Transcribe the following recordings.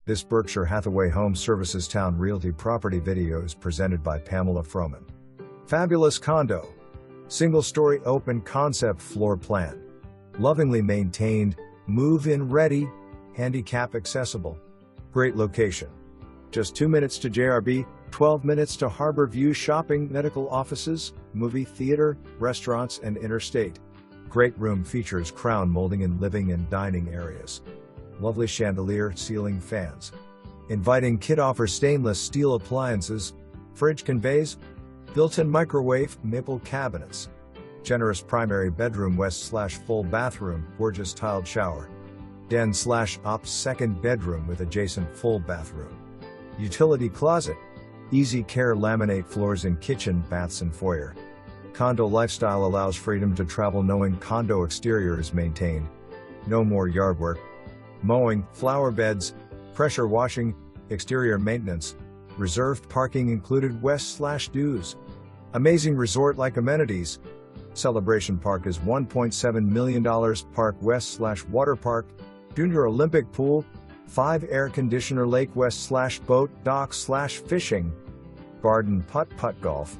This Berkshire Hathaway Home Services Towne Realty property video is presented by Pamela Froman. Fabulous condo. Single-story open concept floor plan. Lovingly maintained, move-in ready, handicap accessible. Great location. Just 2 minutes to JRB, 12 minutes to Harbour View shopping, medical offices, movie theater, restaurants, and Interstate. Great room features crown molding in living and dining areas. Lovely chandelier, ceiling fans. Inviting kit offers stainless steel appliances, fridge conveys, built-in microwave, maple cabinets. Generous primary bedroom west/full bathroom, gorgeous tiled shower. Den/ops second bedroom with adjacent full bathroom. Utility closet. Easy care laminate floors in kitchen, baths and foyer. Condo lifestyle allows freedom to travel knowing condo exterior is maintained. No more yard work. Mowing, flower beds, pressure washing, exterior maintenance. Reserved parking included west/dues. Amazing resort-like amenities. Celebration Park is $1.7 million. Park west/waterpark. Junior Olympic pool. 5 air conditioner lake west/boat dock/fishing. Garden putt-putt golf.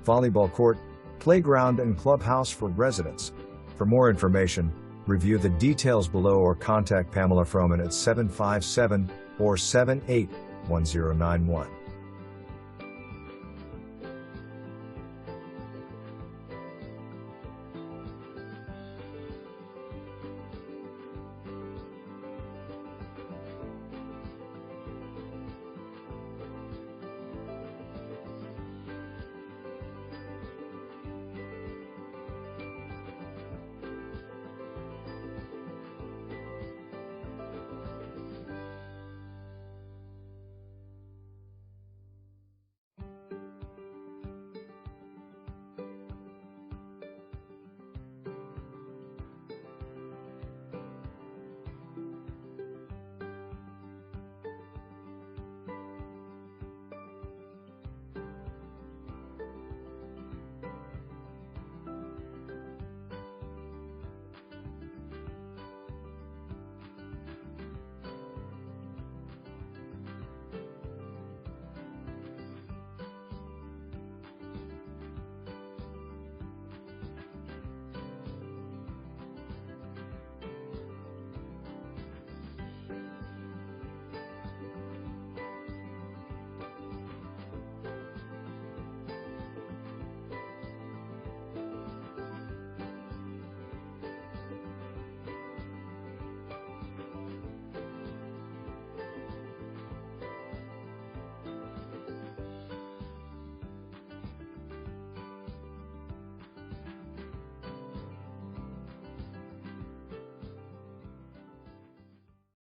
Volleyball court. Playground and clubhouse for residents. For more information, review the details below or contact Pamela Froman at 757 478 1091.